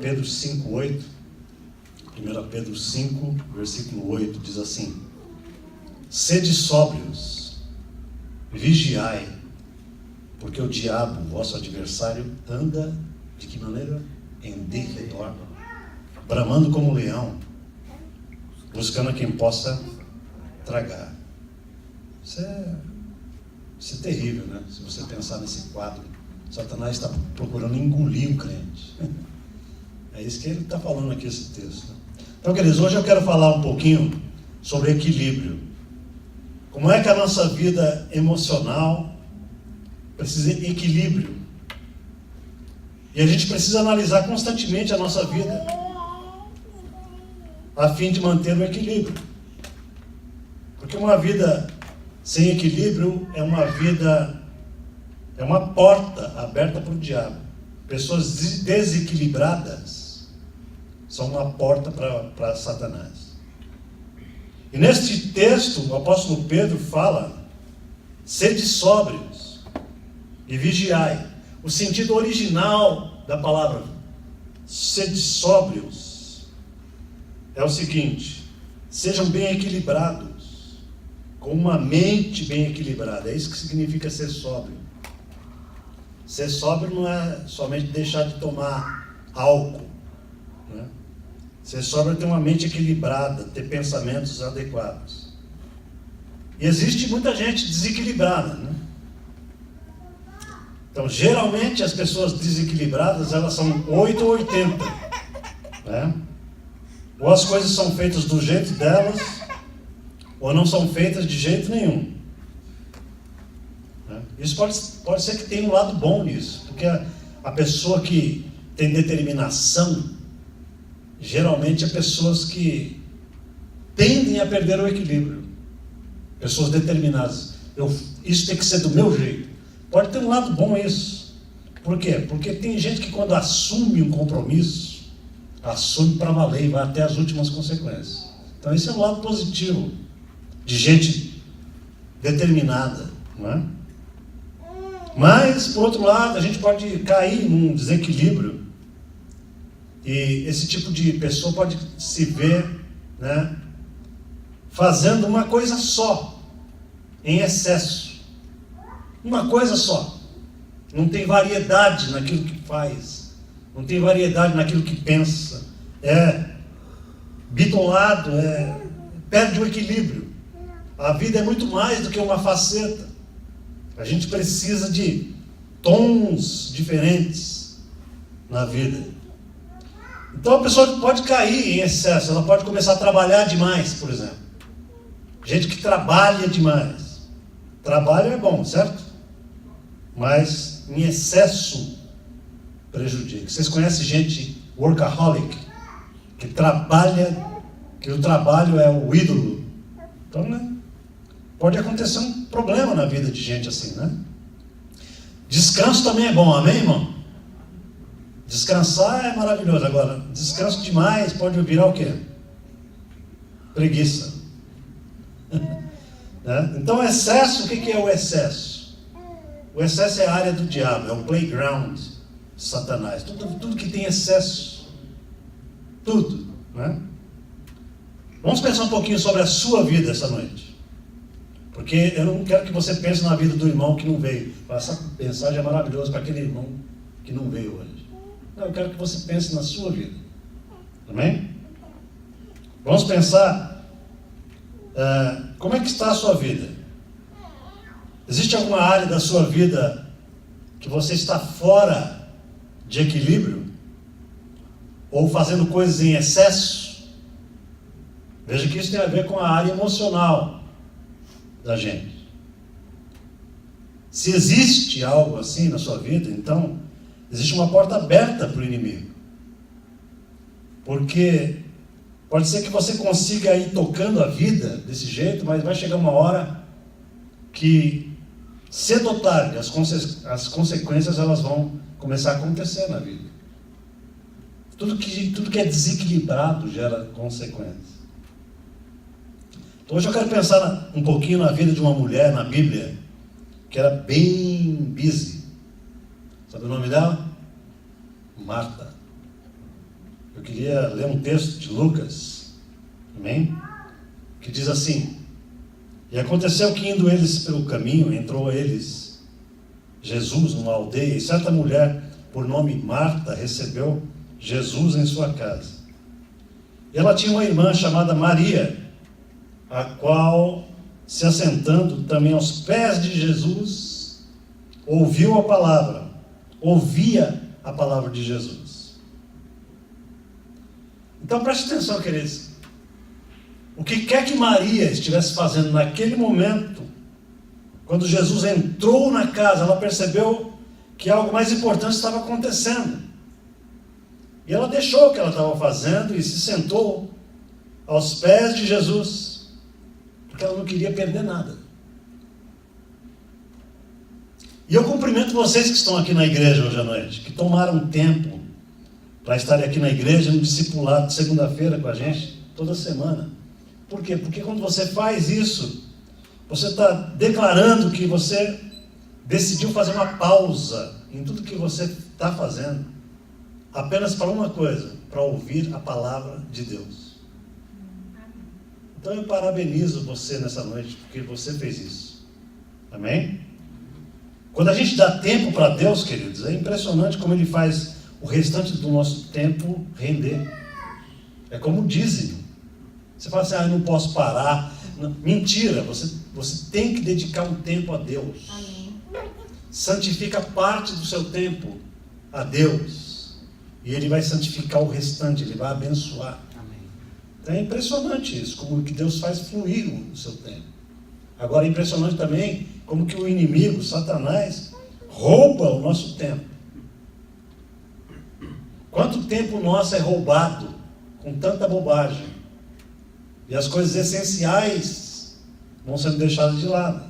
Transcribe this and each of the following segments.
Pedro 5:8, 1 Pedro 5, versículo 8, diz assim: sede sóbrios, vigiai, porque o diabo, vosso adversário, anda de que maneira? Em derredor, bramando como um leão, buscando a quem possa tragar. Isso é terrível, né? Se você pensar nesse quadro, Satanás está procurando engolir o crente. É isso que ele está falando aqui, esse texto. Então, queridos, hoje eu quero falar um pouquinho sobre equilíbrio. Como é que a nossa vida emocional precisa de equilíbrio. E a gente precisa analisar constantemente a nossa vida, a fim de manter o equilíbrio. Porque uma vida sem equilíbrio é uma porta aberta para o diabo. Pessoas desequilibradas são uma porta para Satanás. E neste texto, o apóstolo Pedro fala: sede sóbrios e vigiai. O sentido original da palavra sede sóbrios é o seguinte: sejam bem equilibrados, com uma mente bem equilibrada. É isso que significa ser sóbrio. Ser sóbrio não é somente deixar de tomar álcool, né? Ser sóbrio é ter uma mente equilibrada, ter pensamentos adequados. E existe muita gente desequilibrada, né? Então, geralmente, as pessoas desequilibradas, elas são 8 ou 80, né? Ou as coisas são feitas do jeito delas, ou não são feitas de jeito nenhum. Isso pode ser que tenha um lado bom nisso, porque a pessoa que tem determinação, geralmente é pessoas que tendem a perder o equilíbrio. Pessoas determinadas. Isso tem que ser do meu jeito. Pode ter um lado bom isso. Por quê? Porque tem gente que, quando assume um compromisso, assume para valer e vai até as últimas consequências. Então esse é um lado positivo de gente determinada, não é? Mas, por outro lado, a gente pode cair num desequilíbrio, e esse tipo de pessoa pode se ver, né, fazendo uma coisa só, em excesso. Uma coisa só. Não tem variedade naquilo que faz, não tem variedade naquilo que pensa. É bitolado, perde o equilíbrio. A vida é muito mais do que uma faceta. A gente precisa de tons diferentes na vida. Então a pessoa pode cair em excesso, ela pode começar a trabalhar demais, por exemplo. Gente que trabalha demais. Trabalho é bom, certo? Mas em excesso prejudica. Vocês conhecem gente workaholic, que trabalha, que o trabalho é o ídolo? Então, né? Pode acontecer um problema na vida de gente assim, né? Descanso também é bom, amém, irmão? Descansar é maravilhoso. Agora, descanso demais pode virar o quê? Preguiça. Né? Então, excesso, o que é o excesso? O excesso é a área do diabo, é o playground de Satanás. Tudo que tem excesso. Tudo, né? Vamos pensar um pouquinho sobre a sua vida essa noite. Porque eu não quero que você pense na vida do irmão que não veio. Essa mensagem é maravilhosa para aquele irmão que não veio hoje. Não, eu quero que você pense na sua vida. Amém? Vamos pensar como é que está a sua vida. Existe alguma área da sua vida que você está fora de equilíbrio? Ou fazendo coisas em excesso? Veja que isso tem a ver com a área emocional da gente. Se existe algo assim na sua vida, então existe uma porta aberta para o inimigo. Porque pode ser que você consiga ir tocando a vida desse jeito, mas vai chegar uma hora que, cedo ou tarde, as consequências elas vão começar a acontecer na vida. Tudo que é desequilibrado gera consequências. Então, hoje eu quero pensar um pouquinho na vida de uma mulher na Bíblia que era bem busy. Sabe o nome dela? Marta. Eu queria ler um texto de Lucas, amém? Que diz assim: e aconteceu que, indo eles pelo caminho, entrou a eles Jesus numa aldeia, e certa mulher, por nome Marta, recebeu Jesus em sua casa. E ela tinha uma irmã chamada Maria, a qual, se assentando também aos pés de Jesus, ouvia a palavra de Jesus. Então preste atenção, queridos. O que quer que Maria estivesse fazendo naquele momento, quando Jesus entrou na casa, ela percebeu que algo mais importante estava acontecendo. E ela deixou o que ela estava fazendo e se sentou aos pés de Jesus, porque ela não queria perder nada. E eu cumprimento vocês que estão aqui na igreja hoje à noite, que tomaram tempo para estarem aqui na igreja, no discipulado de segunda-feira com a gente, toda semana. Por quê? Porque quando você faz isso, você está declarando que você decidiu fazer uma pausa em tudo que você está fazendo, apenas para uma coisa, para ouvir a palavra de Deus. Então eu parabenizo você nessa noite, porque você fez isso. Amém? Quando a gente dá tempo para Deus, queridos, é impressionante como Ele faz o restante do nosso tempo render. É como o dízimo. Você fala assim, eu não posso parar. Não. Mentira, você tem que dedicar um tempo a Deus. Amém. Santifica parte do seu tempo a Deus. E Ele vai santificar o restante, Ele vai abençoar. Amém. Então é impressionante isso, como que Deus faz fluir o seu tempo. Agora é impressionante também como que o inimigo, Satanás, rouba o nosso tempo. Quanto tempo nosso é roubado com tanta bobagem. E as coisas essenciais vão sendo deixadas de lado.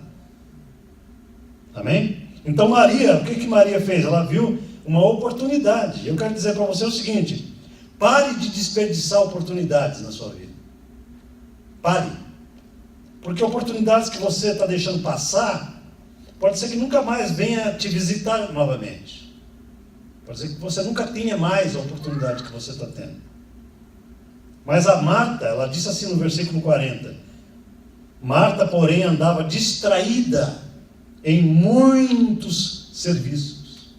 Amém? Então Maria, o que Maria fez? Ela viu uma oportunidade. Eu quero dizer para você o seguinte: pare de desperdiçar oportunidades na sua vida. Pare. Porque oportunidades que você está deixando passar, pode ser que nunca mais venha te visitar novamente. Pode ser que você nunca tenha mais a oportunidade que você está tendo. Mas a Marta, ela disse assim no versículo 40, Marta, porém, andava distraída em muitos serviços.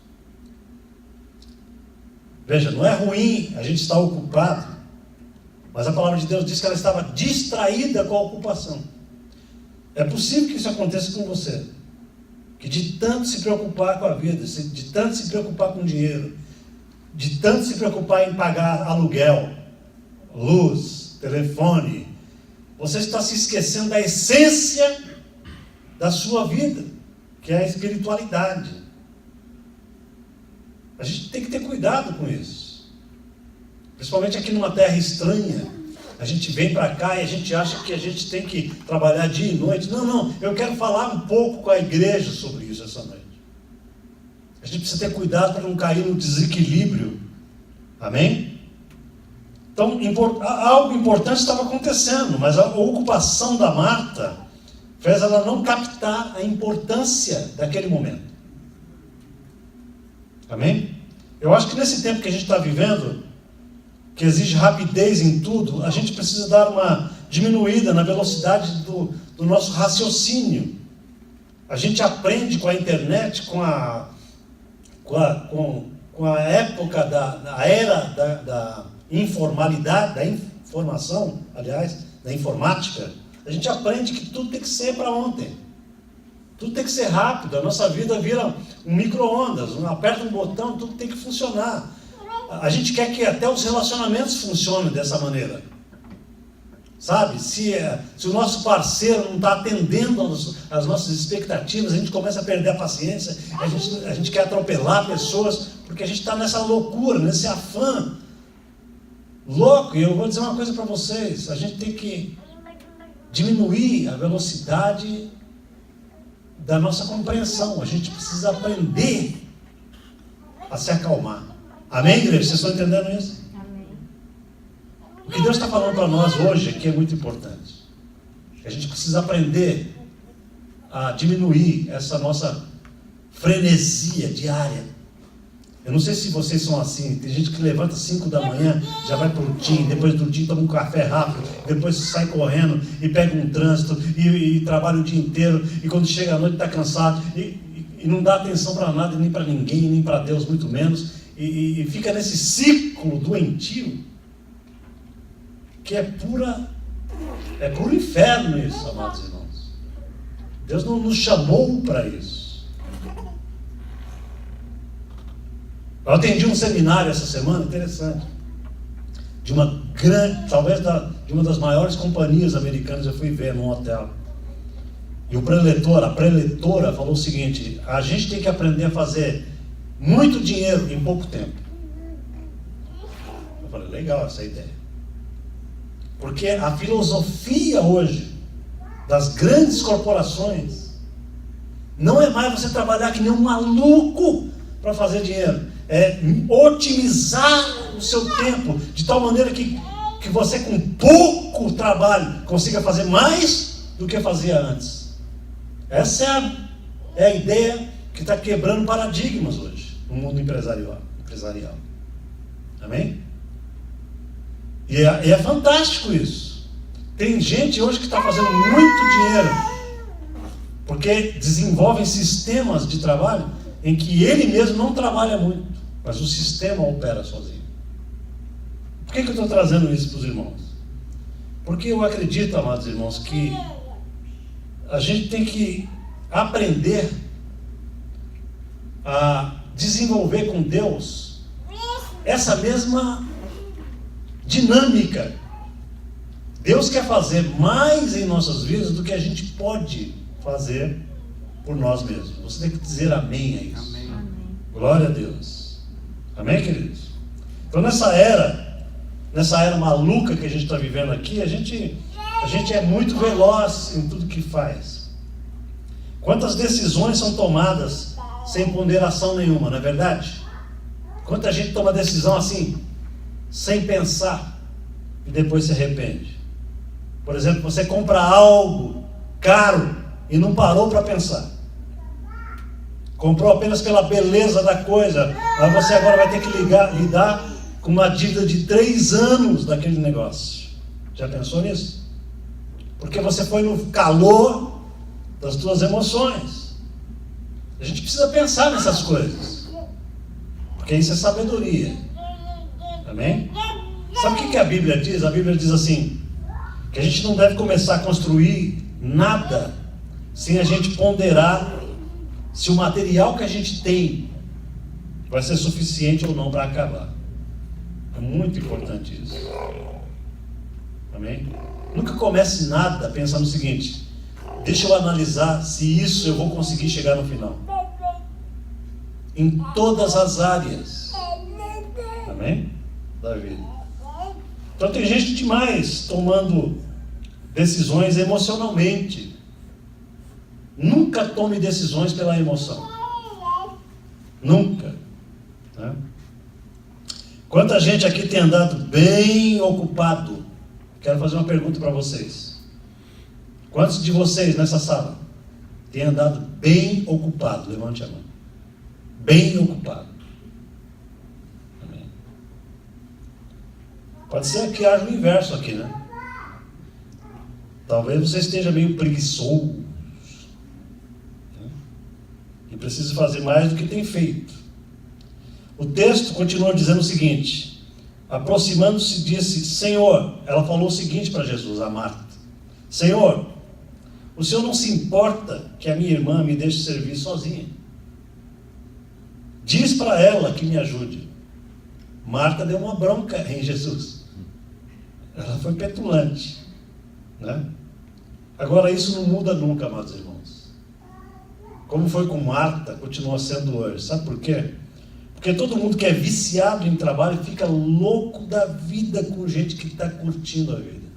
Veja, não é ruim a gente estar ocupado, mas a palavra de Deus diz que ela estava distraída com a ocupação. É possível que isso aconteça com você, que de tanto se preocupar com a vida, de tanto se preocupar com dinheiro, de tanto se preocupar em pagar aluguel, luz, telefone, você está se esquecendo da essência da sua vida, que é a espiritualidade. A gente tem que ter cuidado com isso, principalmente aqui numa terra estranha. A gente vem para cá e a gente acha que a gente tem que trabalhar dia e noite. Não, eu quero falar um pouco com a igreja sobre isso essa noite. A gente precisa ter cuidado para não cair no desequilíbrio. Amém? Então, algo importante estava acontecendo, mas a ocupação da Marta fez ela não captar a importância daquele momento. Amém? Eu acho que nesse tempo que a gente está vivendo, que exige rapidez em tudo, a gente precisa dar uma diminuída na velocidade do nosso raciocínio. A gente aprende com a internet, com a época da era da informalidade, da informação, aliás, da informática. A gente aprende que tudo tem que ser para ontem. Tudo tem que ser rápido. A nossa vida vira um micro-ondas. Aperta um botão, tudo tem que funcionar. A gente quer que até os relacionamentos funcionem dessa maneira. Sabe? Se o nosso parceiro não está atendendo às nossas expectativas, a gente começa a perder a paciência, a gente quer atropelar pessoas, porque a gente está nessa loucura, nesse afã louco. E eu vou dizer uma coisa para vocês: a gente tem que diminuir a velocidade da nossa compreensão. A gente precisa aprender a se acalmar. Amém, igreja? Vocês estão entendendo isso? O que Deus está falando para nós hoje aqui é muito importante. A gente precisa aprender a diminuir essa nossa frenesia diária. Eu não sei se vocês são assim. Tem gente que levanta às 5 da manhã, já vai para o gym, depois do gym toma um café rápido, depois sai correndo e pega um trânsito e trabalha o dia inteiro, e quando chega à noite está cansado e não dá atenção para nada, nem para ninguém, nem para Deus, muito menos, e fica nesse ciclo doentio que é puro inferno isso, amados irmãos. Deus não nos chamou para isso. Eu atendi um seminário essa semana, interessante, de uma grande, talvez de uma das maiores companhias americanas. Eu fui ver num hotel. E a preletora falou o seguinte: a gente tem que aprender a fazer muito dinheiro em pouco tempo. Eu falei, legal essa ideia. Porque a filosofia hoje das grandes corporações não é mais você trabalhar que nem um maluco para fazer dinheiro. É otimizar o seu tempo de tal maneira que você, com pouco trabalho, consiga fazer mais do que fazia antes. Essa é a ideia que está quebrando paradigmas hoje no mundo empresarial. Amém? E é fantástico isso. Tem gente hoje que está fazendo muito dinheiro porque desenvolvem sistemas de trabalho em que ele mesmo não trabalha muito, mas o sistema opera sozinho. Por que eu estou trazendo isso para os irmãos? Porque eu acredito, amados irmãos, que a gente tem que aprender a desenvolver com Deus essa mesma dinâmica. Deus quer fazer mais em nossas vidas do que a gente pode fazer por nós mesmos. Você tem que dizer amém a isso. Amém. Glória a Deus. Amém, queridos? Então nessa era maluca que a gente está vivendo aqui, a gente é muito veloz em tudo que faz. Quantas decisões são tomadas sem ponderação nenhuma, não é verdade? Quanta gente toma decisão assim, sem pensar, e depois se arrepende. Por exemplo, você compra algo caro e não parou para pensar. Comprou apenas pela beleza da coisa, mas você agora vai ter que lidar com uma dívida de 3 anos daquele negócio. Já pensou nisso? Porque você foi no calor das suas emoções. A gente precisa pensar nessas coisas, porque isso é sabedoria. Amém? Sabe o que a Bíblia diz? A Bíblia diz assim, que a gente não deve começar a construir nada sem a gente ponderar se o material que a gente tem vai ser suficiente ou não para acabar. É muito importante isso. Amém? Nunca comece nada pensando o seguinte: deixa eu analisar se isso eu vou conseguir chegar no final. Em todas as áreas. Amém? Da vida. Então tem gente demais tomando decisões emocionalmente. Nunca tome decisões pela emoção. Nunca. Né? Quanta gente aqui tem andado bem ocupado? Quero fazer uma pergunta para vocês. Quantos de vocês nessa sala têm andado bem ocupado? Levante a mão. Bem ocupado. Amém. Pode ser que haja o inverso aqui, né? Talvez você esteja meio preguiçoso, né? E precisa fazer mais do que tem feito. O texto continua dizendo o seguinte: aproximando-se, disse: Senhor, ela falou o seguinte para Jesus, a Marta: Senhor, o Senhor não se importa que a minha irmã me deixe servir sozinha? Diz para ela que me ajude. Marta deu uma bronca em Jesus. Ela foi petulante, né? Agora isso não muda nunca, amados irmãos. Como foi com Marta, continua sendo hoje. Sabe por quê? Porque todo mundo que é viciado em trabalho fica louco da vida com gente que está curtindo a vida.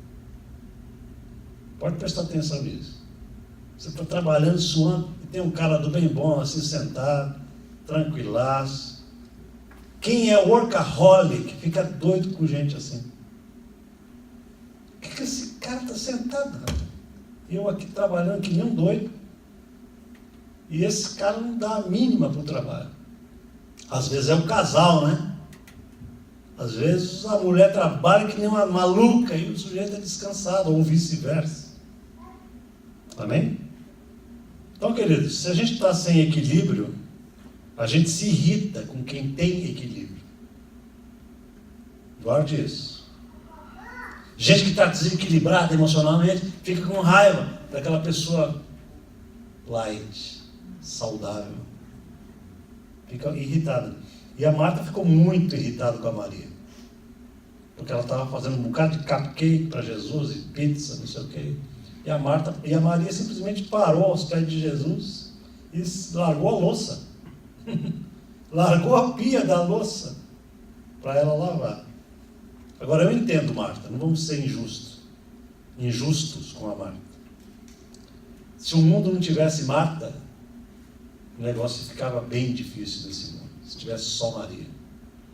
Pode prestar atenção nisso. Você está trabalhando, suando, e tem um cara do bem bom assim sentado, tranquilaço. Quem é workaholic fica doido com gente assim. que esse cara está sentado? Eu aqui trabalhando que nem um doido. E esse cara não dá a mínima para o trabalho. Às vezes é o casal, né? Às vezes a mulher trabalha que nem uma maluca e o sujeito é descansado, ou vice-versa. Amém? Então, queridos, se a gente está sem equilíbrio, a gente se irrita com quem tem equilíbrio. Guarde isso. Gente que está desequilibrada emocionalmente, fica com raiva daquela pessoa light, saudável. Fica irritada. E a Marta ficou muito irritada com a Maria. Porque ela estava fazendo um bocado de cupcake para Jesus e pizza, não sei o quê. E a Maria simplesmente parou aos pés de Jesus e largou a louça. Largou a pia da louça para ela lavar. Agora eu entendo, Marta, não vamos ser injustos com a Marta. Se o mundo não tivesse Marta, o negócio ficava bem difícil nesse mundo, se tivesse só Maria,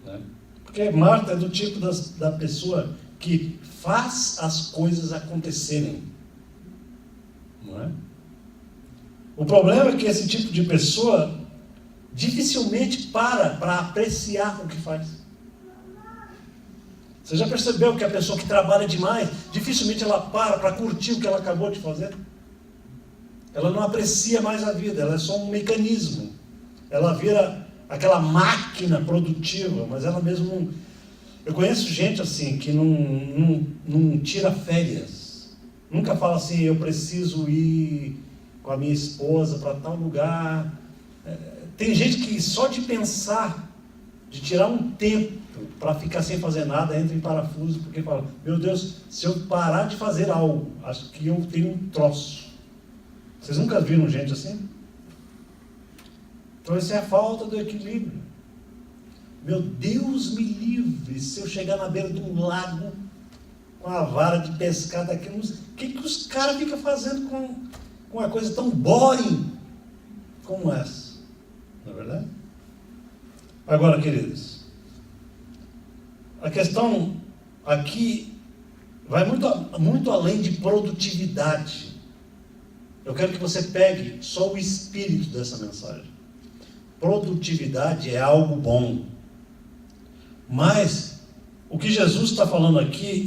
né? Porque Marta é do tipo da pessoa que faz as coisas acontecerem, não é? O problema é que esse tipo de pessoa dificilmente para apreciar o que faz. Você já percebeu que a pessoa que trabalha demais, dificilmente ela para curtir o que ela acabou de fazer? Ela não aprecia mais a vida, ela é só um mecanismo. Ela vira aquela máquina produtiva, mas ela mesmo não... Eu conheço gente assim, que não tira férias. Nunca fala assim, eu preciso ir com a minha esposa para tal lugar. Tem gente que só de pensar, de tirar um tempo para ficar sem fazer nada, entra em parafuso, porque fala, meu Deus, se eu parar de fazer algo, acho que eu tenho um troço. Vocês nunca viram gente assim? Então essa é a falta do equilíbrio. Meu Deus me livre, se eu chegar na beira de um lago com a vara de pescar daqui, o que os caras ficam fazendo com uma coisa tão boring como essa? Não é verdade? Agora, queridos, a questão aqui vai muito além de produtividade. Eu quero que você pegue só o espírito dessa mensagem. Produtividade é algo bom. Mas o que Jesus está falando aqui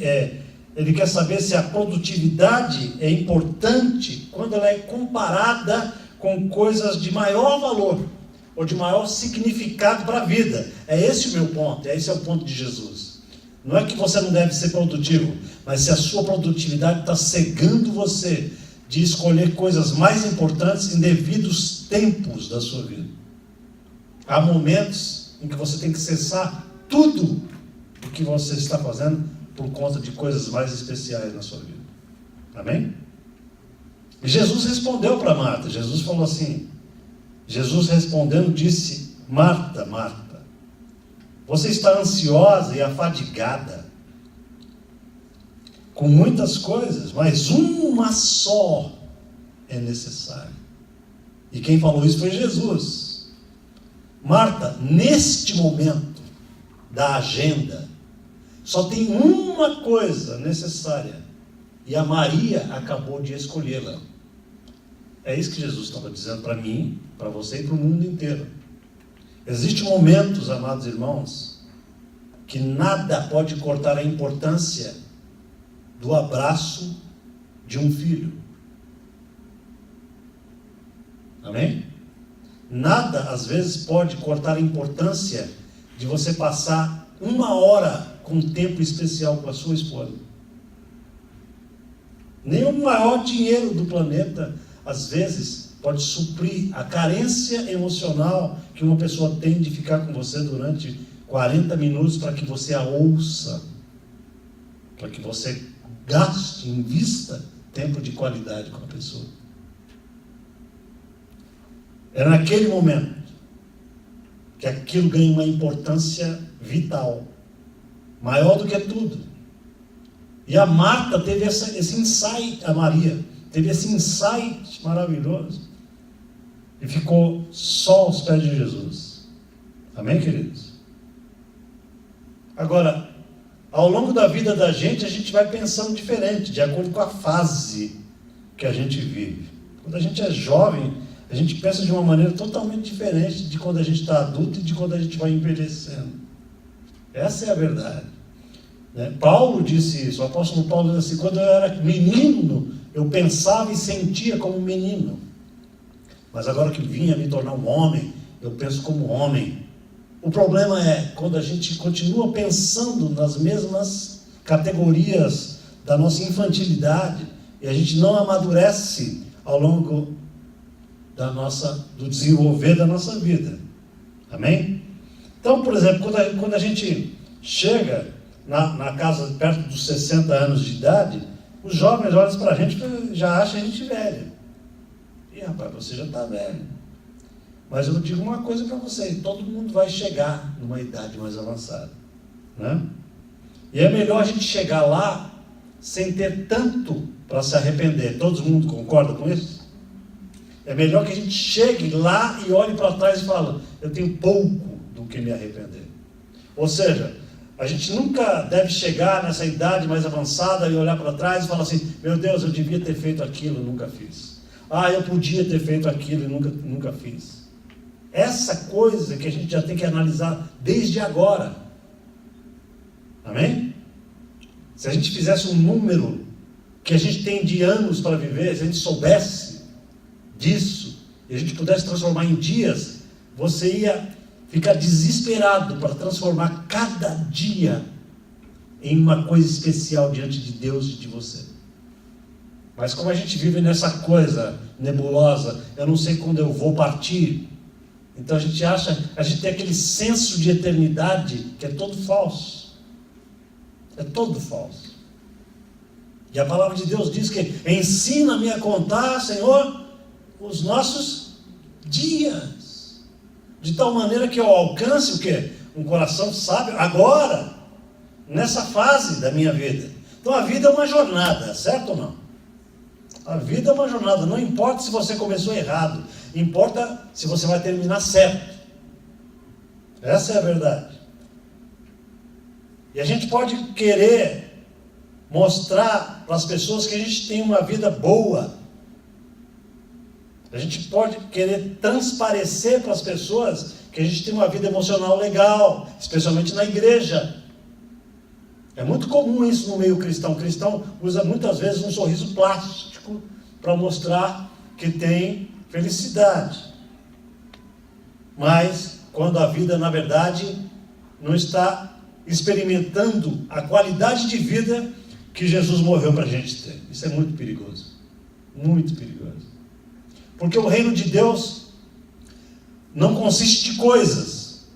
ele quer saber se a produtividade é importante quando ela é comparada com coisas de maior valor ou de maior significado para a vida. É esse o meu ponto, esse é o ponto de Jesus. Não é que você não deve ser produtivo, mas se a sua produtividade está cegando você de escolher coisas mais importantes em devidos tempos da sua vida. Há momentos em que você tem que cessar tudo o que você está fazendo por conta de coisas mais especiais na sua vida. Amém? E Jesus respondeu para Marta. Jesus falou assim, Jesus respondendo disse, Marta, Marta, você está ansiosa e afadigada com muitas coisas, mas uma só é necessária. E quem falou isso foi Jesus. Marta, neste momento da agenda, só tem uma coisa necessária, e a Maria acabou de escolhê-la. É isso que Jesus estava dizendo para mim, para você e para o mundo inteiro. Existem momentos, amados irmãos, que nada pode cortar a importância do abraço de um filho. Amém? Nada, às vezes, pode cortar a importância de você passar 1 hora com um tempo especial com a sua esposa. Nem o maior dinheiro do planeta, às vezes, pode suprir a carência emocional que uma pessoa tem de ficar com você durante 40 minutos para que você a ouça, para que você gaste, invista tempo de qualidade com a pessoa. É naquele momento que aquilo ganha uma importância vital, maior do que tudo. E a Marta teve esse insight, a Maria teve esse insight maravilhoso e ficou só aos pés de Jesus. Amém, queridos? Agora, ao longo da vida da gente, a gente vai pensando diferente, de acordo com a fase que a gente vive. Quando a gente é jovem, a gente pensa de uma maneira totalmente diferente de quando a gente está adulto e de quando a gente vai envelhecendo. Essa é a verdade. Paulo disse isso, o apóstolo Paulo disse assim: quando eu era menino, eu pensava e sentia como menino. Mas agora que vim a me tornar um homem, eu penso como homem. O problema é quando a gente continua pensando nas mesmas categorias da nossa infantilidade e a gente não amadurece ao longo do desenvolver da nossa vida. Amém? Então, por exemplo, quando a gente chega na casa perto dos 60 anos de idade, os jovens olham para a gente e já acham a gente velho. E rapaz, você já está velho. Mas eu digo uma coisa para você: todo mundo vai chegar numa idade mais avançada, né? E é melhor a gente chegar lá sem ter tanto para se arrepender. Todo mundo concorda com isso? É melhor que a gente chegue lá e olhe para trás e fale: eu tenho pouco do que me arrepender. Ou seja, a gente nunca deve chegar nessa idade mais avançada e olhar para trás e falar assim: meu Deus, eu devia ter feito aquilo e nunca fiz. Ah, eu podia ter feito aquilo e nunca fiz. Essa coisa que a gente já tem que analisar desde agora. Amém? Se a gente fizesse um número que a gente tem de anos para viver, se a gente soubesse disso, e a gente pudesse transformar em dias, você ia ficar desesperado para transformar cada dia em uma coisa especial diante de Deus e de você. Mas como a gente vive nessa coisa nebulosa, eu não sei quando eu vou partir, então a gente tem aquele senso de eternidade que é todo falso. É todo falso. E a palavra de Deus diz que ensina-me a contar, Senhor, os nossos dias, de tal maneira que eu alcance o quê? Um coração sábio agora, nessa fase da minha vida. Então a vida é uma jornada, certo ou não? A vida é uma jornada, não importa se você começou errado, importa se você vai terminar certo. Essa é a verdade. E a gente pode querer mostrar para as pessoas que a gente tem uma vida boa. A gente pode querer transparecer para as pessoas que a gente tem uma vida emocional legal, especialmente na igreja. É muito comum isso no meio cristão. O cristão usa muitas vezes um sorriso plástico para mostrar que tem felicidade. Mas quando a vida, na verdade, não está experimentando a qualidade de vida que Jesus morreu para a gente ter. Isso é muito perigoso. Muito perigoso. Porque o reino de Deus não consiste de coisas.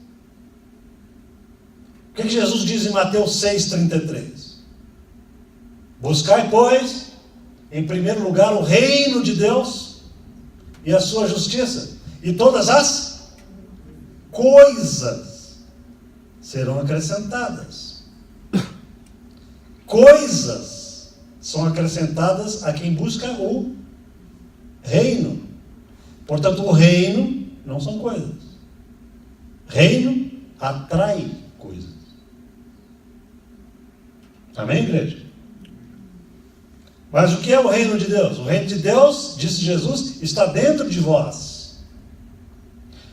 O que Jesus diz em Mateus 6,33? Buscai, pois, em primeiro lugar o reino de Deus e a sua justiça, e todas as coisas serão acrescentadas. Coisas são acrescentadas a quem busca o reino. Portanto, o reino não são coisas. Reino atrai coisas. Amém, igreja? Mas o que é o reino de Deus? O reino de Deus, disse Jesus, está dentro de vós.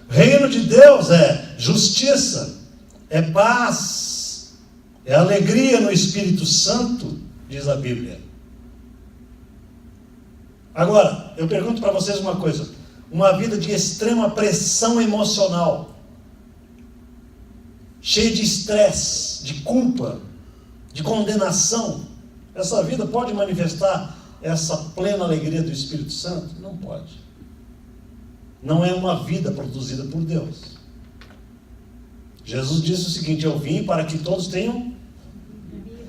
O reino de Deus é justiça, é paz, é alegria no Espírito Santo, diz a Bíblia. Agora, eu pergunto para vocês uma coisa: uma vida de extrema pressão emocional, cheia de estresse, de culpa, de condenação, essa vida pode manifestar essa plena alegria do Espírito Santo? Não pode. Não é uma vida produzida por Deus. Jesus disse o seguinte: eu vim para que todos tenham.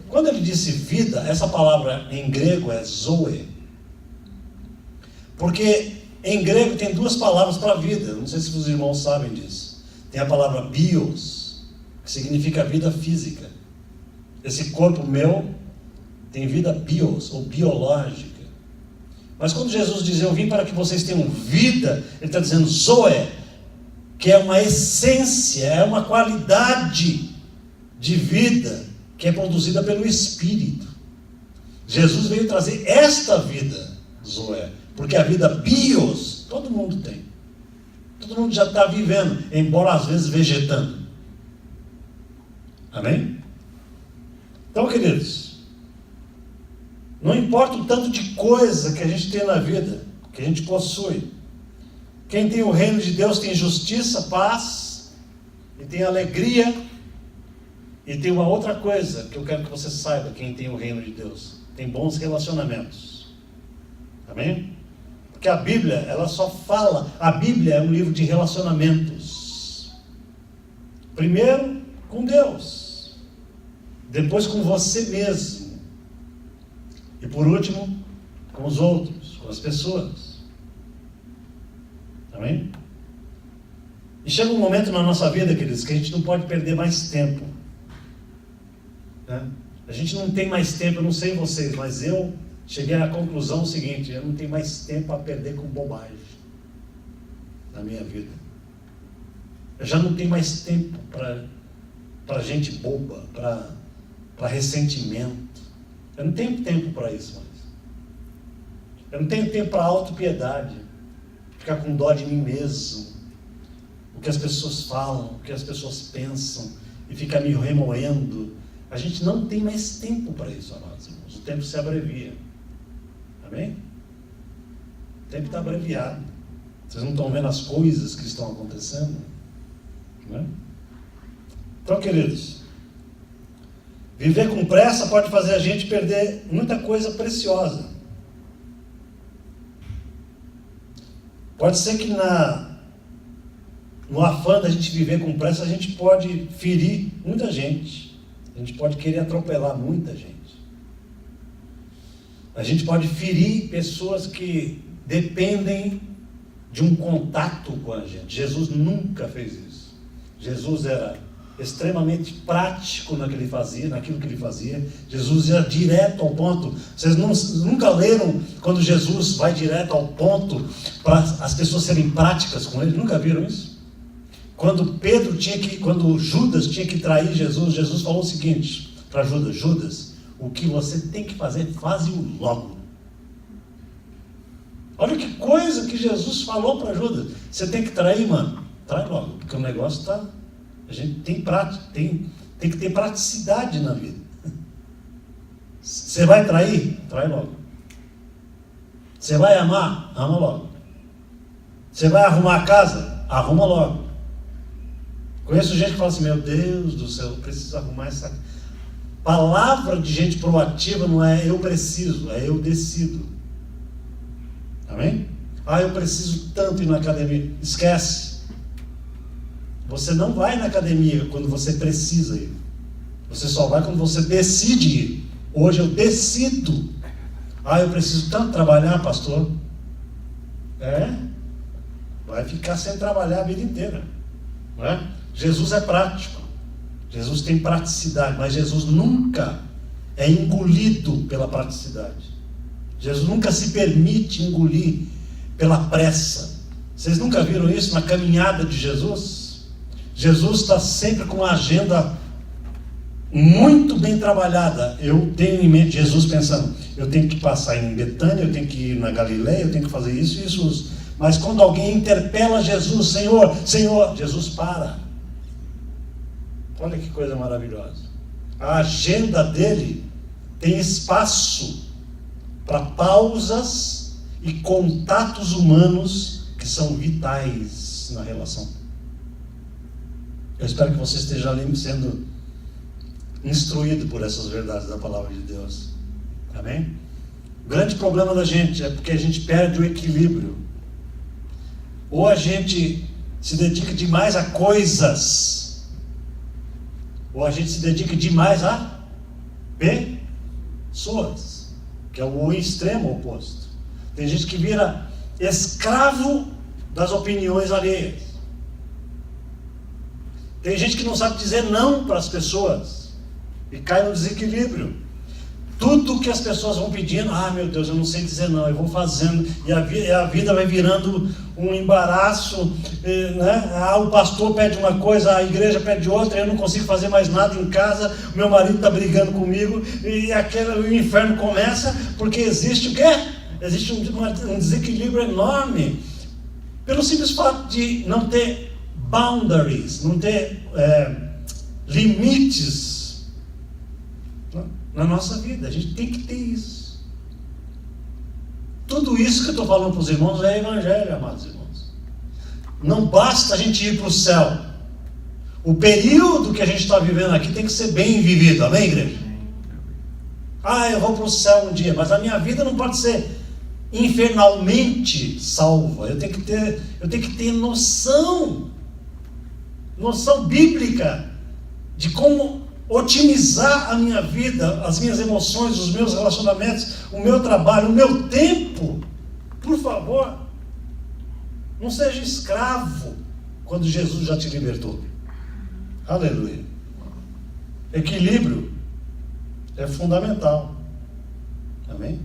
Quando ele disse vida, essa palavra em grego é zoe. Porque em grego tem duas palavras para vida. Não sei se os irmãos sabem disso. Tem a palavra bios, que significa vida física. Esse corpo meu tem vida bios, ou biológica. Mas quando Jesus diz eu vim para que vocês tenham vida, ele está dizendo zoe, que é uma essência, é uma qualidade de vida que é produzida pelo Espírito. Jesus veio trazer esta vida, Zoé, porque a vida bios, todo mundo tem. Todo mundo já está vivendo, embora às vezes vegetando. Amém? Então, queridos, não importa o tanto de coisa que a gente tem na vida, que a gente possui. Quem tem o reino de Deus tem justiça, paz, e tem alegria. E tem uma outra coisa que eu quero que você saiba, quem tem o reino de Deus. Tem bons relacionamentos. Amém? Porque a Bíblia, ela só fala, a Bíblia é um livro de relacionamentos. Primeiro, com Deus. Depois com você mesmo. E por último, com os outros, com as pessoas. Amém? E chega um momento na nossa vida, queridos, que a gente não pode perder mais tempo. Né? A gente não tem mais tempo, eu não sei vocês, mas eu cheguei à conclusão seguinte: eu não tenho mais tempo a perder com bobagem na minha vida. Eu já não tenho mais tempo para gente boba, para ressentimento. Eu não tenho tempo para isso mais. Eu não tenho tempo para autopiedade, ficar com dó de mim mesmo, o que as pessoas falam, o que as pessoas pensam, e ficar me remoendo. A gente não tem mais tempo para isso, amados irmãos. O tempo se abrevia. Amém? O tempo está abreviado. Vocês não estão vendo as coisas que estão acontecendo? Não é? Então, queridos, viver com pressa pode fazer a gente perder muita coisa preciosa. Pode ser que no afã da gente viver com pressa, a gente pode ferir muita gente. A gente pode querer atropelar muita gente. A gente pode ferir pessoas que dependem de um contato com a gente. Jesus nunca fez isso. Jesus era extremamente prático naquilo que ele fazia. Jesus ia direto ao ponto. Vocês nunca leram quando Jesus vai direto ao ponto para as pessoas serem práticas com ele? Nunca viram isso? Quando Judas tinha que trair Jesus, Jesus falou o seguinte para Judas: Judas, o que você tem que fazer, faze-o logo. Olha que coisa que Jesus falou para Judas. Você tem que trair, mano, trai logo, porque o negócio está... A gente tem que ter praticidade na vida. Você vai trair? Trai logo. Você vai amar? Ama logo. Você vai arrumar a casa? Arruma logo. Conheço gente que fala assim: meu Deus do céu, eu preciso arrumar essa... Palavra de gente proativa não é eu preciso, é eu decido. Amém? Eu preciso tanto ir na academia. Esquece. Você não vai na academia quando você precisa ir. Você só vai quando você decide ir. Hoje eu decido. Eu preciso tanto trabalhar, pastor. Vai ficar sem trabalhar a vida inteira. Não é? Jesus é prático. Jesus tem praticidade, mas Jesus nunca é engolido pela praticidade. Jesus nunca se permite engolir pela pressa. Vocês nunca viram isso na caminhada de Jesus? Jesus está sempre com uma agenda muito bem trabalhada. Eu tenho em mente Jesus pensando: eu tenho que passar em Betânia, eu tenho que ir na Galileia, eu tenho que fazer isso e isso. Mas quando alguém interpela Jesus: Senhor, Senhor, Jesus para. Olha que coisa maravilhosa. A agenda dele tem espaço para pausas e contatos humanos que são vitais na relação. Eu espero que você esteja ali sendo instruído por essas verdades da palavra de Deus. Amém? O grande problema da gente é porque a gente perde o equilíbrio. Ou a gente se dedica demais a coisas, ou a gente se dedica demais a pessoas, que é o extremo oposto. Tem gente que vira escravo das opiniões alheias. Tem gente que não sabe dizer não para as pessoas e cai no desequilíbrio. Tudo que as pessoas vão pedindo, meu Deus, eu não sei dizer não, eu vou fazendo, e a vida vai virando um embaraço, né? O pastor pede uma coisa, a igreja pede outra, eu não consigo fazer mais nada em casa, o meu marido está brigando comigo, e o inferno começa, porque existe o quê? Existe um desequilíbrio enorme, pelo simples fato de não ter boundaries, não ter limites na nossa vida. A gente tem que ter isso. Tudo isso que eu estou falando para os irmãos é evangelho, amados irmãos. Não basta a gente ir para o céu. O período que a gente está vivendo aqui tem que ser bem vivido, amém, igreja? Eu vou para o céu um dia, mas a minha vida não pode ser infernalmente salva. Eu tenho que ter noção bíblica de como otimizar a minha vida, as minhas emoções, os meus relacionamentos, o meu trabalho, o meu tempo. Por favor, não seja escravo quando Jesus já te libertou. Aleluia. Equilíbrio é fundamental. Amém?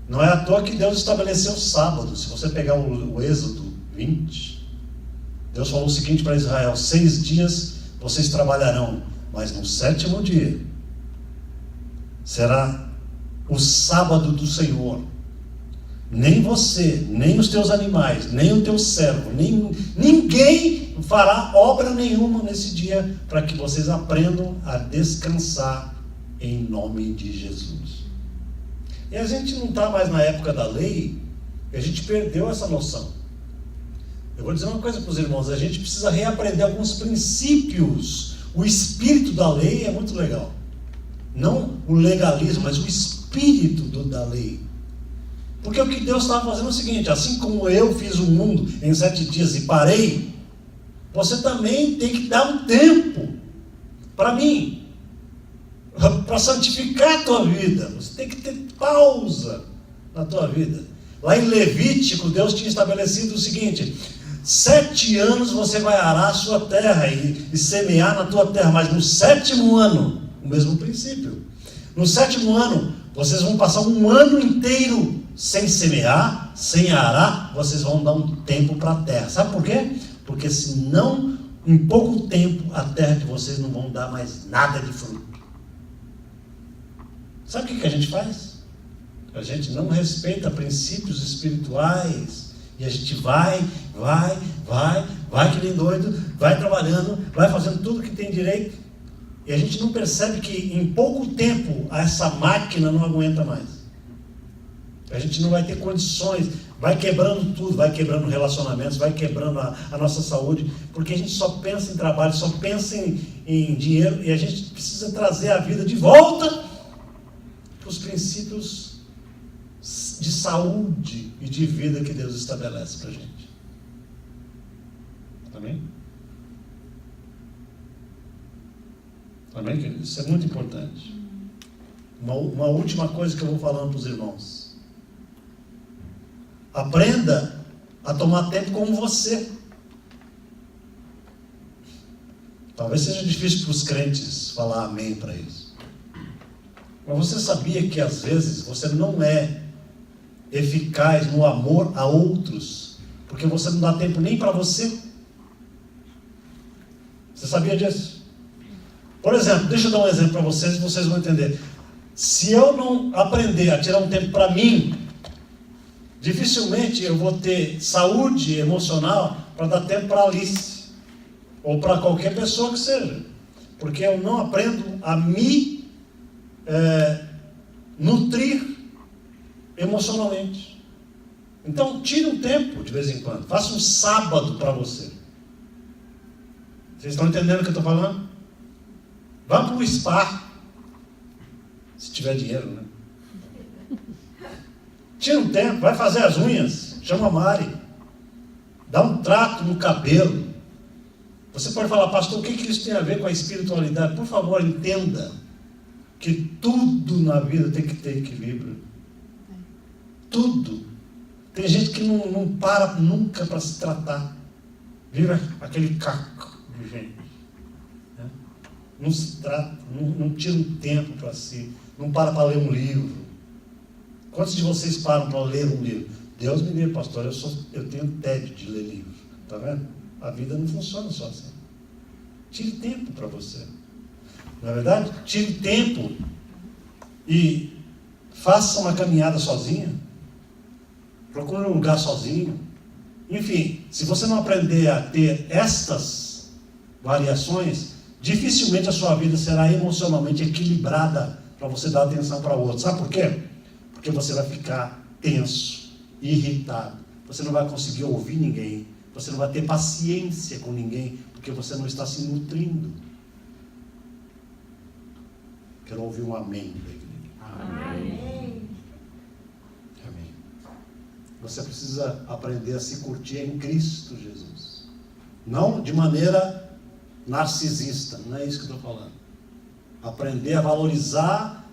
Não é à toa que Deus estabeleceu o sábado. Se você pegar o Êxodo 20, Deus falou o seguinte para Israel: 6 dias vocês trabalharão, mas no 7º dia será o sábado do Senhor. Nem você, nem os teus animais, nem o teu servo, ninguém fará obra nenhuma nesse dia, para que vocês aprendam a descansar em nome de Jesus. E a gente não está mais na época da lei, a gente perdeu essa noção. Eu vou dizer uma coisa para os irmãos: a gente precisa reaprender alguns princípios. O espírito da lei é muito legal. Não o legalismo, mas o espírito da lei. Porque o que Deus estava fazendo é o seguinte: assim como eu fiz o mundo em 7 dias e parei, você também tem que dar um tempo para mim, para santificar a tua vida. Você tem que ter pausa na tua vida. Lá em Levítico, Deus tinha estabelecido o seguinte: 7 anos você vai arar a sua terra e semear na tua terra, mas no 7º ano, o mesmo princípio. No 7º ano, vocês vão passar um ano inteiro sem semear, sem arar, vocês vão dar um tempo para a terra. Sabe por quê? Porque senão, em pouco tempo, a terra de vocês não vão dar mais nada de fruto. Sabe o que a gente faz? A gente não respeita princípios espirituais. E a gente vai que nem doido, vai trabalhando, vai fazendo tudo que tem direito. E a gente não percebe que em pouco tempo essa máquina não aguenta mais. A gente não vai ter condições, vai quebrando tudo, vai quebrando relacionamentos, vai quebrando a nossa saúde, porque a gente só pensa em trabalho, só pensa em dinheiro, e a gente precisa trazer a vida de volta para os princípios de saúde e de vida que Deus estabelece para a gente. Amém? Amém, querido? Isso é muito importante. Uma última coisa que eu vou falando para os irmãos: aprenda a tomar tempo com você. Talvez seja difícil para os crentes falar amém para isso, mas você sabia que às vezes você não é eficaz no amor a outros porque você não dá tempo nem para você? Você sabia disso? Por exemplo, deixa eu dar um exemplo para vocês e vocês vão entender. Se eu não aprender a tirar um tempo para mim, dificilmente eu vou ter saúde emocional para dar tempo para Alice ou para qualquer pessoa que seja, porque eu não aprendo a me nutrir emocionalmente. Então tire um tempo de vez em quando, faça um sábado para você. Vocês estão entendendo o que eu estou falando? Vá para o spa, se tiver dinheiro, né? Tira um tempo, vai fazer as unhas, chama a Mari, dá um trato no cabelo. Você pode falar: pastor, o que isso tem a ver com a espiritualidade? Por favor, entenda que tudo na vida tem que ter equilíbrio. Tudo. Tem gente que não para nunca para se tratar. Vira aquele caco de gente. não se trata, não tira um tempo para si, não para ler um livro. Quantos de vocês param para ler um livro? Deus me livre, pastor, eu tenho tédio de ler livro. Está vendo? A vida não funciona só assim. Tire tempo para você. Na verdade, tire tempo e faça uma caminhada sozinha. Procure um lugar sozinho. Enfim, se você não aprender a ter estas variações, dificilmente a sua vida será emocionalmente equilibrada para você dar atenção para o outro. Sabe por quê? Porque você vai ficar tenso, irritado. Você não vai conseguir ouvir ninguém. Você não vai ter paciência com ninguém, porque você não está se nutrindo. Quero ouvir um amém da igreja. Amém. Amém. Você precisa aprender a se curtir em Cristo Jesus. Não de maneira narcisista, não é isso que eu estou falando. Aprender a valorizar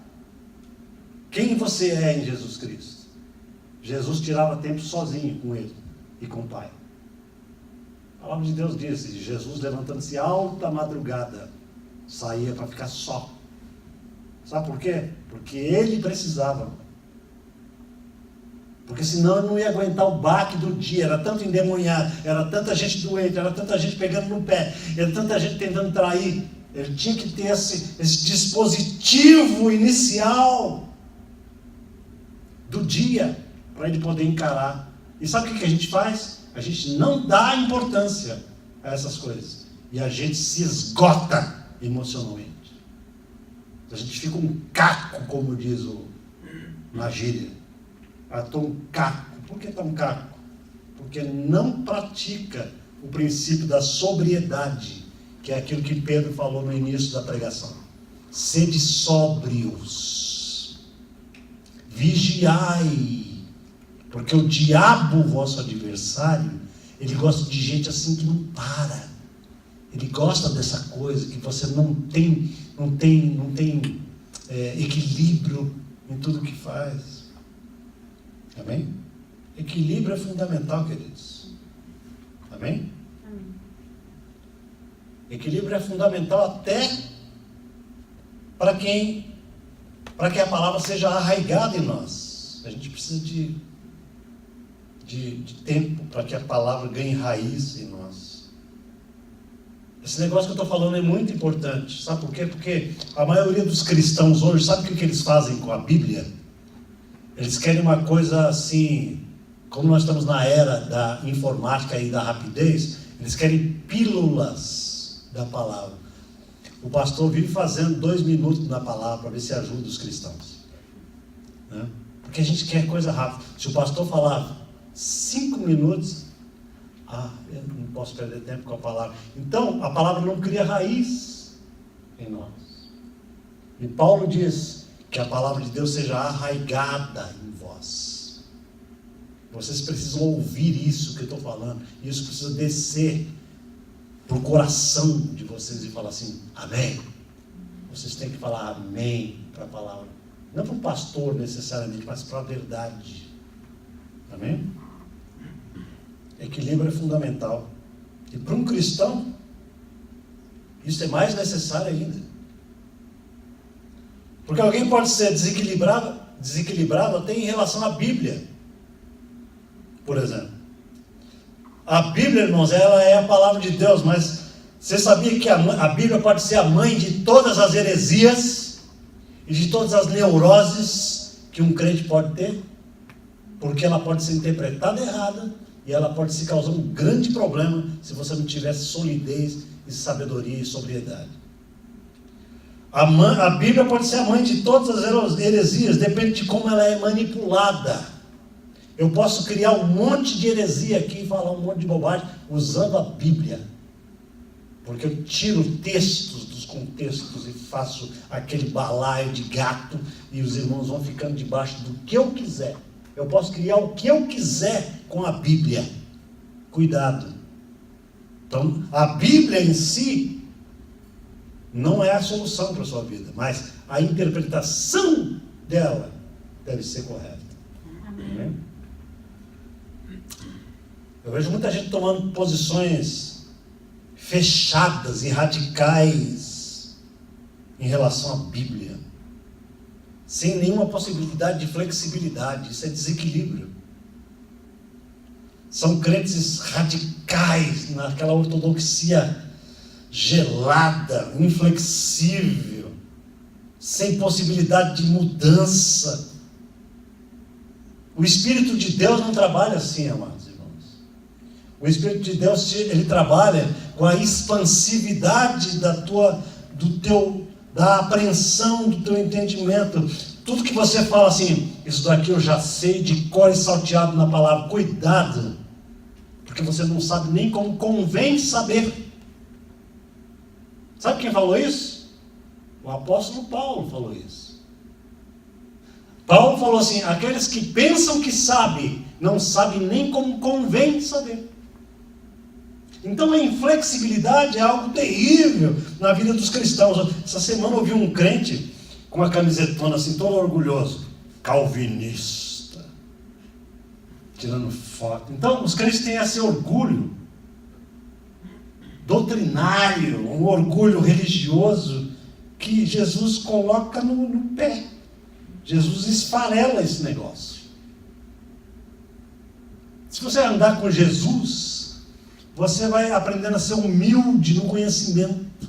quem você é em Jesus Cristo. Jesus tirava tempo sozinho com ele e com o Pai. A palavra de Deus diz, Jesus levantando-se alta madrugada, saía para ficar só. Sabe por quê? Porque ele precisava. Porque senão ele não ia aguentar o baque do dia. Era tanto endemoniado, era tanta gente doente, era tanta gente pegando no pé, era tanta gente tentando trair. Ele tinha que ter esse dispositivo inicial do dia para ele poder encarar. E sabe o que a gente faz? A gente não dá importância a essas coisas. E a gente se esgota emocionalmente. A gente fica um caco, como diz na gíria. Estou um caco. Por que está um caco? Porque não pratica o princípio da sobriedade, que é aquilo que Pedro falou no início da pregação. Sede sóbrios, vigiai, porque o diabo, vosso adversário, ele gosta de gente assim que não para. Ele gosta dessa coisa que você não tem equilíbrio em tudo que faz. Amém? Equilíbrio é fundamental, queridos. Amém? Amém. Equilíbrio é fundamental até para que a palavra seja arraigada em nós. A gente precisa de tempo para que a palavra ganhe raiz em nós. Esse negócio que eu estou falando é muito importante. Sabe por quê? Porque a maioria dos cristãos hoje, sabe o que eles fazem com a Bíblia? Eles querem uma coisa assim, como nós estamos na era da informática e da rapidez, eles querem pílulas da palavra. O pastor vive fazendo 2 minutos na palavra para ver se ajuda os cristãos. Né? Porque a gente quer coisa rápida. Se o pastor falar 5 minutos, eu não posso perder tempo com a palavra. Então, a palavra não cria raiz em nós. E Paulo diz que a palavra de Deus seja arraigada em vós. Vocês precisam ouvir isso que eu estou falando. Isso precisa descer para o coração de vocês e falar assim, amém. Vocês têm que falar amém para a palavra. Não para o pastor necessariamente, mas para a verdade. Amém? Equilíbrio é fundamental. E para um cristão, isso é mais necessário ainda. Porque alguém pode ser desequilibrado até em relação à Bíblia. Por exemplo. A Bíblia, irmãos, ela é a palavra de Deus, mas você sabia que a Bíblia pode ser a mãe de todas as heresias e de todas as neuroses que um crente pode ter? Porque ela pode ser interpretada errada e ela pode se causar um grande problema se você não tivesse solidez e sabedoria e sobriedade. A Bíblia pode ser a mãe de todas as heresias, depende de como ela é manipulada. Eu posso criar um monte de heresia aqui e falar um monte de bobagem usando a Bíblia. Porque eu tiro textos dos contextos e faço aquele balaio de gato e os irmãos vão ficando debaixo do que eu quiser. Eu posso criar o que eu quiser com a Bíblia. Cuidado. Então, a Bíblia em si não é a solução para a sua vida, mas a interpretação dela deve ser correta. Amém? Eu vejo muita gente tomando posições fechadas e radicais em relação à Bíblia, sem nenhuma possibilidade de flexibilidade. Isso é desequilíbrio. São crentes radicais naquela ortodoxia gelada, inflexível, sem possibilidade de mudança. O Espírito de Deus não trabalha assim, amados irmãos. O Espírito de Deus, ele trabalha com a expansividade da apreensão do teu entendimento. Tudo que você fala assim, isso daqui eu já sei de cor e salteado na palavra. Cuidado, porque você não sabe nem como convém saber. Sabe quem falou isso? O apóstolo Paulo falou isso. Paulo falou assim: aqueles que pensam que sabem, não sabem nem como convém saber. Então a inflexibilidade é algo terrível na vida dos cristãos. Essa semana eu vi um crente com uma camisetona assim, todo orgulhoso, calvinista, tirando foto. Então os crentes têm esse orgulho doutrinário, um orgulho religioso que Jesus coloca no pé. Jesus esfarela esse negócio. Se você andar com Jesus, você vai aprendendo a ser humilde no conhecimento.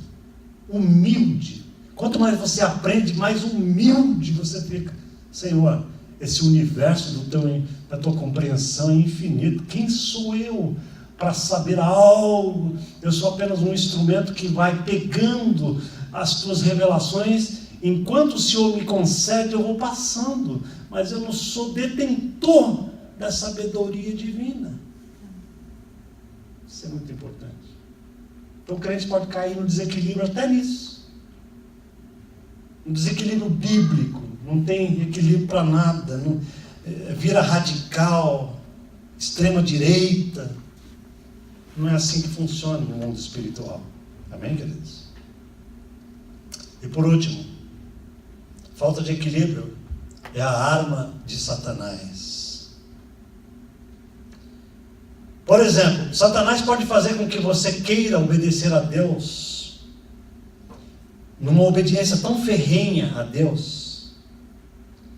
Humilde. Quanto mais você aprende, mais humilde você fica. Senhor, esse universo da tua compreensão é infinito. Quem sou eu para saber algo? Eu sou apenas um instrumento que vai pegando as tuas revelações. Enquanto o Senhor me concede, eu vou passando, mas eu não sou detentor da sabedoria divina. Isso é muito importante. Então o crente pode cair no desequilíbrio até nisso. Um desequilíbrio bíblico, não tem equilíbrio para nada, vira radical, extrema direita. Não é assim que funciona no mundo espiritual. Amém, queridos? E por último, falta de equilíbrio é a arma de Satanás. Por exemplo, Satanás pode fazer com que você queira obedecer a Deus, numa obediência tão ferrenha a Deus,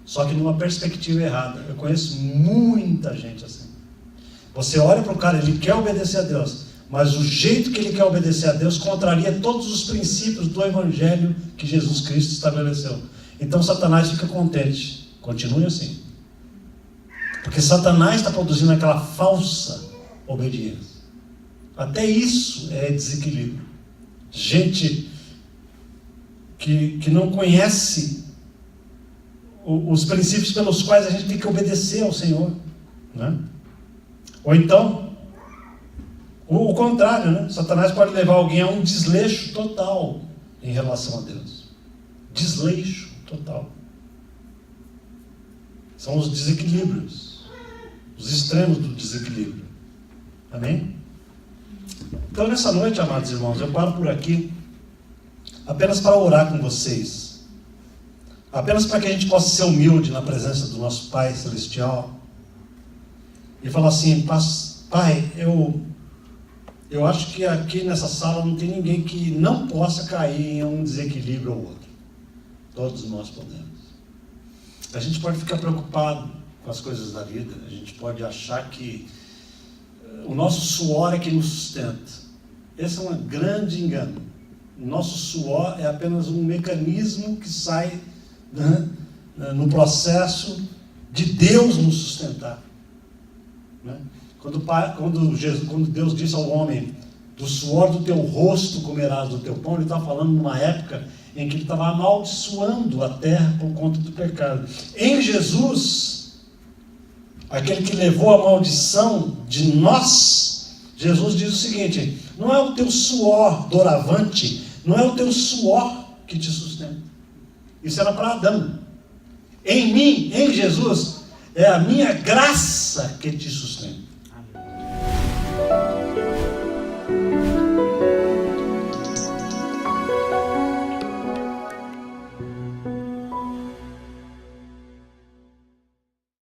só que numa perspectiva errada. Eu conheço muita gente assim. Você olha para o cara, ele quer obedecer a Deus, mas o jeito que ele quer obedecer a Deus contraria todos os princípios do Evangelho que Jesus Cristo estabeleceu. Então Satanás fica contente. Continue assim. Porque Satanás está produzindo aquela falsa obediência. Até isso é desequilíbrio. Gente que não conhece os princípios pelos quais a gente tem que obedecer ao Senhor, né? Ou então o contrário, né? Satanás pode levar alguém a um desleixo total em relação a Deus. Desleixo total. São os desequilíbrios, os extremos do desequilíbrio. Amém? Então nessa noite, amados irmãos, eu paro por aqui apenas para orar com vocês, apenas para que a gente possa ser humilde na presença do nosso Pai Celestial e falar assim: Pai, eu acho que aqui nessa sala não tem ninguém que não possa cair em um desequilíbrio ou outro. Todos nós podemos. A gente pode ficar preocupado com as coisas da vida, a gente pode achar que o nosso suor é que nos sustenta. Esse é um grande engano. O nosso suor é apenas um mecanismo que sai, né, no processo de Deus nos sustentar. Né? Quando Deus disse ao homem: do suor do teu rosto comerás do teu pão, ele está falando numa época em que ele estava amaldiçoando a terra por conta do pecado. Em Jesus, aquele que levou a maldição de nós, Jesus diz o seguinte: não é o teu suor doravante, não é o teu suor que te sustenta. Isso era para Adão. Em mim, em Jesus, é a minha graça que te sustenta.